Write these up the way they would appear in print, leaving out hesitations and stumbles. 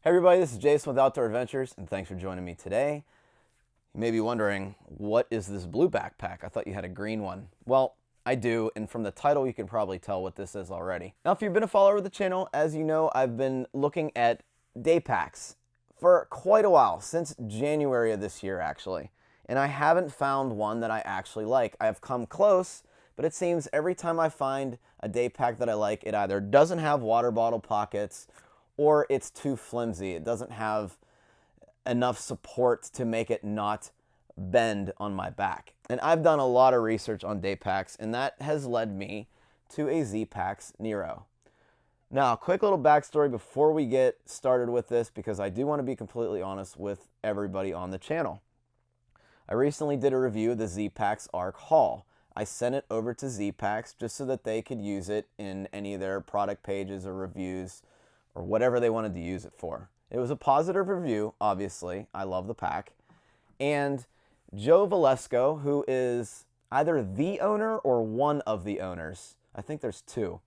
Hey everybody, this is Jason with Outdoor Adventures, and thanks for joining me today. You may be wondering, what is this blue backpack? I thought you had a green one. Well, I do, and from the title you can probably tell what this is already. Now, if you've been a follower of the channel, as you know, I've been looking at day packs for quite a while, since January of this year actually, and I haven't found one that I actually like. I have come close, but it seems every time I find a day pack that I like, it either doesn't have water bottle pockets or it's too flimsy. It doesn't have enough support to make it not bend on my back. And I've done a lot of research on day packs, and that has led me to a Zpacks Nero. Now, quick little backstory before we get started with this, because I do want to be completely honest with everybody on the channel. I recently did a review of the Zpacks Arc Haul. I sent it over to Zpacks just so that they could use it in any of their product pages or reviews or whatever they wanted to use it for. It was a positive review, obviously. I love the pack. And Joe Valesco, who is either the owner or one of the owners, I think there's two,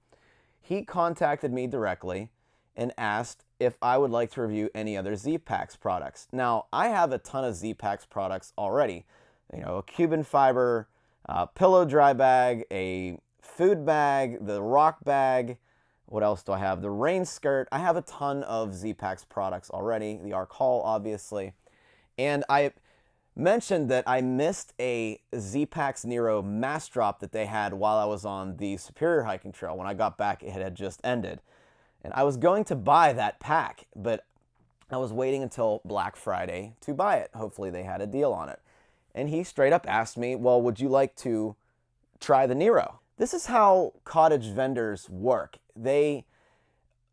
he contacted me directly and asked if I would like to review any other Zpacks products. Now, I have a ton of Zpacks products already. You know, a Cuban fiber pillow dry bag, a food bag, the rock bag. What else do I have? The rain skirt. I have a ton of Zpacks products already. The Arc Haul, obviously. And I mentioned that I missed a Zpacks Nero mass drop that they had while I was on the Superior hiking trail. When I got back, it had just ended. And I was going to buy that pack, but I was waiting until Black Friday to buy it. Hopefully they had a deal on it. And he straight up asked me, well, would you like to try the Nero? This is how cottage vendors work. They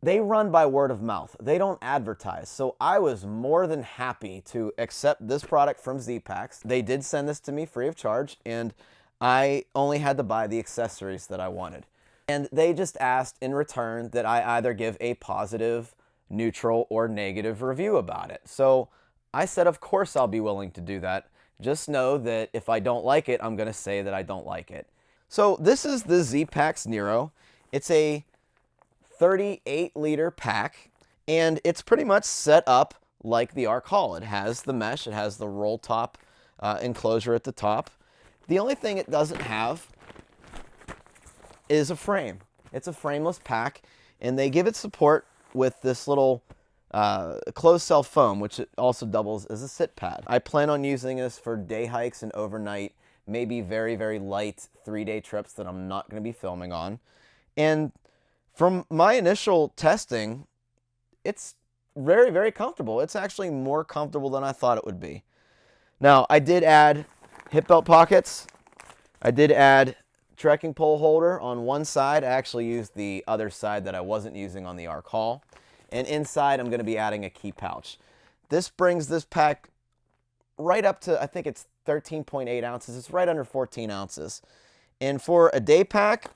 run by word of mouth. They don't advertise. So I was more than happy to accept this product from Zpacks. They did send this to me free of charge, and I only had to buy the accessories that I wanted. And they just asked in return that I either give a positive, neutral, or negative review about it. So I said, of course I'll be willing to do that. Just know that if I don't like it, I'm going to say that I don't like it. So this is the Zpacks Nero. It's a 38-liter pack, and it's pretty much set up like the Arc Haul. It has the mesh, it has the roll top enclosure at the top. The only thing it doesn't have is a frame. It's a frameless pack, and they give it support with this little closed cell foam, which it also doubles as a sit pad. I plan on using this for day hikes and overnight, maybe very, very light 3-day trips that I'm not going to be filming on. And from my initial testing, it's very, very comfortable. It's actually more comfortable than I thought it would be. Now, I did add hip belt pockets. I did add trekking pole holder on one side. I actually used the other side that I wasn't using on the Arc Haul. And inside, I'm going to be adding a key pouch. This brings this pack right up to, I think it's 13.8 ounces. It's right under 14 ounces. And for a day pack,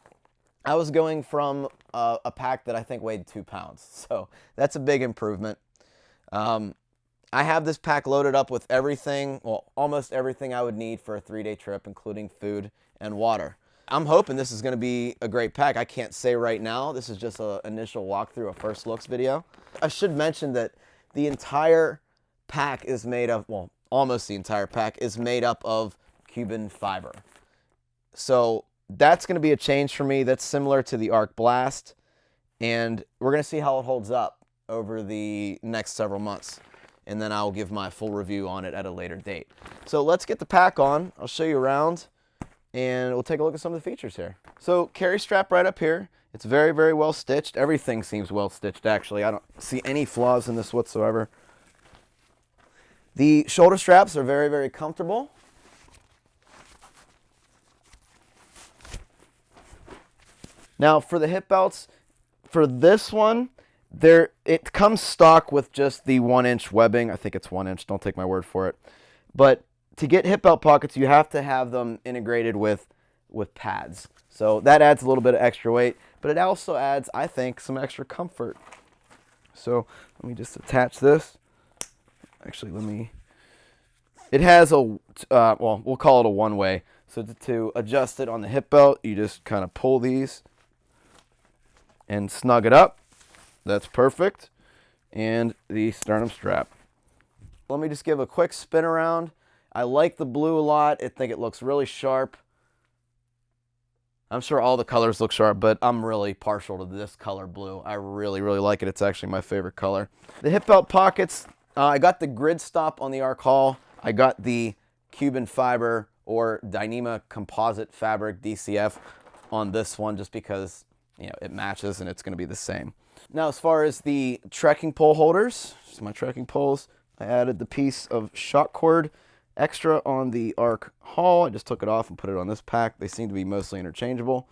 I was going from a pack that I think weighed 2 pounds. So that's a big improvement. I have this pack loaded up with everything, well, almost everything I would need for a 3-day trip, including food and water. I'm hoping this is going to be a great pack. I can't say right now. This is just an initial walkthrough, a first looks video. I should mention that the entire pack is made of, well, almost the entire pack is made up of Cuban fiber. So that's going to be a change for me. That's similar to the Arc Blast, and we're going to see how it holds up over the next several months, and then I'll give my full review on it at a later date. So let's get the pack on. I'll show you around, and we'll take a look at some of the features here. So carry strap right up here. It's very, very well stitched. Everything seems well stitched, actually. I don't see any flaws in this whatsoever. The shoulder straps are very, very comfortable. Now for the hip belts, for this one, it comes stock with just the 1-inch webbing. I think it's 1 inch, don't take my word for it. But to get hip belt pockets, you have to have them integrated with pads. So that adds a little bit of extra weight, but it also adds, I think, some extra comfort. So let me just attach this. Actually, it has a, well, we'll call it a one-way. So to adjust it on the hip belt, you just kind of pull these and snug it up. That's perfect. and the sternum strap. Let me just give a quick spin around. I like the blue a lot. I think it looks really sharp. I'm sure all the colors look sharp, but I'm really partial to this color blue. I really, really like it. It's actually my favorite color. The hip belt pockets, I got the grid stop on the Arc Hall. I got the Cuban fiber or Dyneema composite fabric, DCF, on this one just because, you know, it matches and it's going to be the same. Now, as far as the trekking pole holders, just my trekking poles, I added the piece of shock cord extra on the Arc Hall. I just took it off and put it on this pack. They seem to be mostly interchangeable.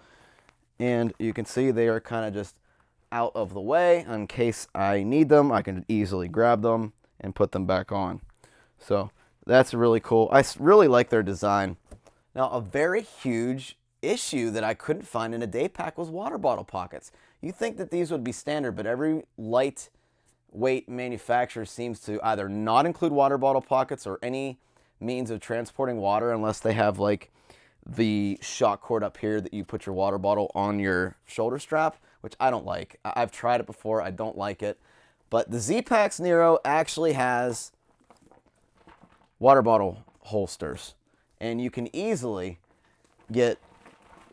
And you can see they are kind of just out of the way. In case I need them, I can easily grab them and put them back on. So that's really cool. I really like their design. Now, a very huge issue that I couldn't find in a day pack was water bottle pockets. You think that these would be standard, but every lightweight manufacturer seems to either not include water bottle pockets or any means of transporting water unless they have like the shock cord up here that you put your water bottle on your shoulder strap, which I don't like. I've tried it before. I don't like it. But the Zpacks Nero actually has water bottle holsters, and you can easily get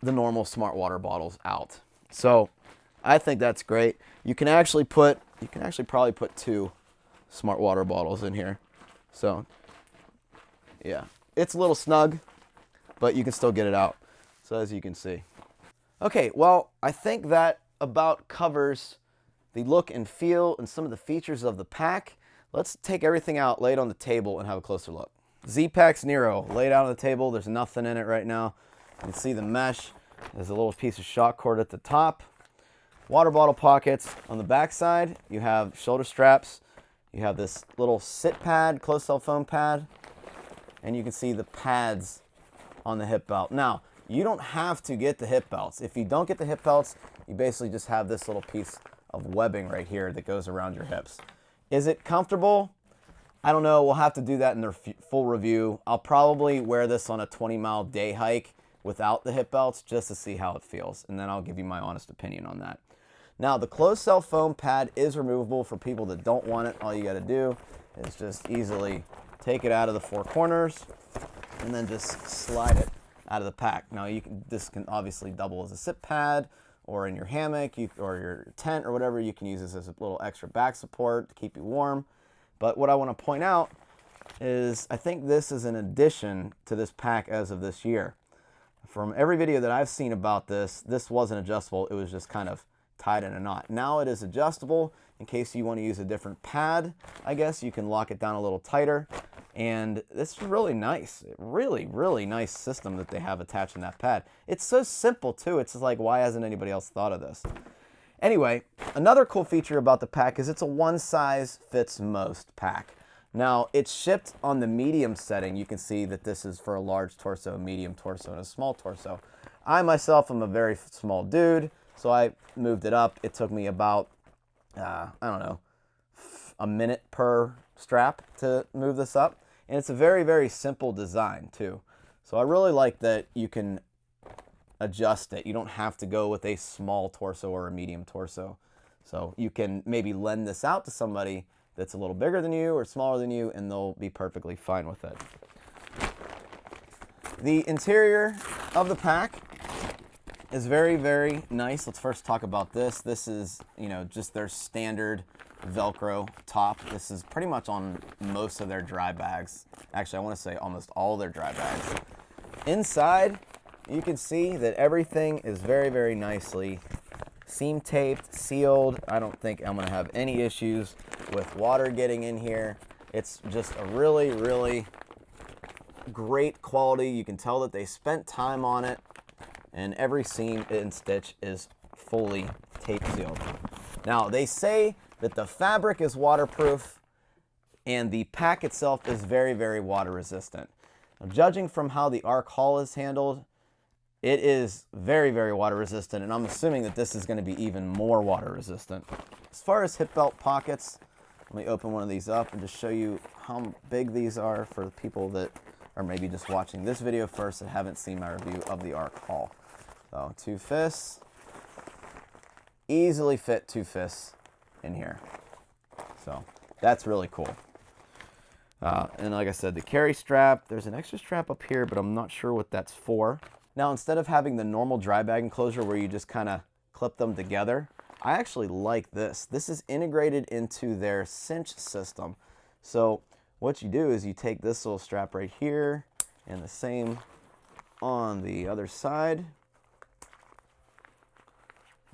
the normal smart water bottles out. So I think that's great. You can actually probably put 2 smart water bottles in here. So yeah, it's a little snug, but you can still get it out. So as you can see. Okay, well, I think that about covers the look and feel and some of the features of the pack. Let's take everything out, lay it on the table, and have a closer look. Zpacks Nero, laid out on the table. There's nothing in it right now. You can see the mesh. There's a little piece of shock cord at the top. Water bottle pockets. On the back side, you have shoulder straps. You have this little sit pad, closed cell foam pad. And you can see the pads on the hip belt. Now, you don't have to get the hip belts. If you don't get the hip belts, you basically just have this little piece of webbing right here that goes around your hips. Is it comfortable? I don't know. We'll have to do that in their full review. I'll probably wear this on a 20-mile day hike without the hip belts just to see how it feels, and then I'll give you my honest opinion on that. Now, the closed cell foam pad is removable for people that don't want it. All you got to do is just easily take it out of the 4 corners and then just slide it out of the pack. Now, this can obviously double as a sit pad, or in your hammock or your tent or whatever. You can use this as a little extra back support to keep you warm. But what I want to point out is I think this is an addition to this pack as of this year. From every video that I've seen about this, this wasn't adjustable. It was just kind of tied in a knot. Now it is adjustable in case you want to use a different pad. I guess you can lock it down a little tighter. And this is really nice. Really, really nice system that they have attached in that pad. It's so simple too. It's just like, why hasn't anybody else thought of this? Anyway, another cool feature about the pack is it's a one size fits most pack. Now, it's shipped on the medium setting. You can see that this is for a large torso, a medium torso, and a small torso. I myself am a very small dude, so I moved it up. It took me about, I don't know, a minute per strap to move this up. And it's a very, very simple design too. So I really like that you can adjust it. You don't have to go with a small torso or a medium torso. So you can maybe lend this out to somebody that's a little bigger than you or smaller than you, and they'll be perfectly fine with it. The interior of the pack is very, very nice. Let's first talk about this. This is, just their standard Velcro top. This is pretty much on most of their dry bags. Actually, I want to say almost all their dry bags. Inside, you can see that everything is very, very nicely seam taped, sealed. I don't think I'm going to have any issues with water getting in here. It's just a really, really great quality. You can tell that they spent time on it, and every seam and stitch is fully tape sealed. Now, they say that the fabric is waterproof and the pack itself is very, very water resistant. Now, judging from how the Arc Hall is handled, it is very, very water resistant, and I'm assuming that this is going to be even more water resistant. As far as hip belt pockets, let me open one of these up and just show you how big these are for the people that are maybe just watching this video first and haven't seen my review of the Arc Hall. So 2 fists, easily fit 2 fists in here. So that's really cool. And like I said, the carry strap, there's an extra strap up here, but I'm not sure what that's for. Now, instead of having the normal dry bag enclosure where you just kind of clip them together, I actually like this. This is integrated into their cinch system. So what you do is you take this little strap right here and the same on the other side,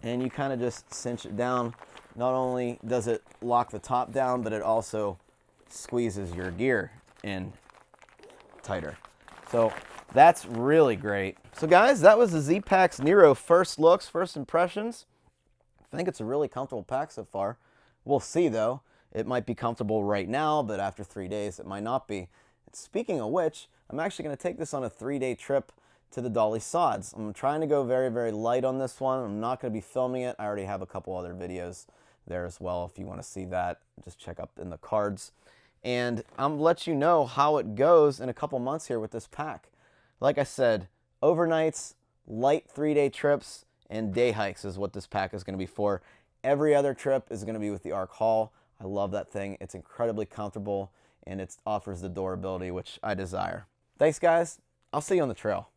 and you kind of just cinch it down. Not only does it lock the top down, but it also squeezes your gear in tighter. So that's really great. So guys, that was the Zpacks Nero first looks, first impressions. I think it's a really comfortable pack so far. We'll see though. It might be comfortable right now, but after 3 days it might not be. And speaking of which, I'm actually going to take this on a 3-day trip to the Dolly Sods. I'm trying to go very, very light on this one. I'm not going to be filming it. I already have a couple other videos there as well. If you want to see that, just check up in the cards. And I'm going to let you know how it goes in a couple months here with this pack. Like I said, overnights, light 3-day trips, and day hikes is what this pack is going to be for. Every other trip is going to be with the Arc Haul. I love that thing. It's incredibly comfortable, and it offers the durability which I desire. Thanks, guys. I'll see you on the trail.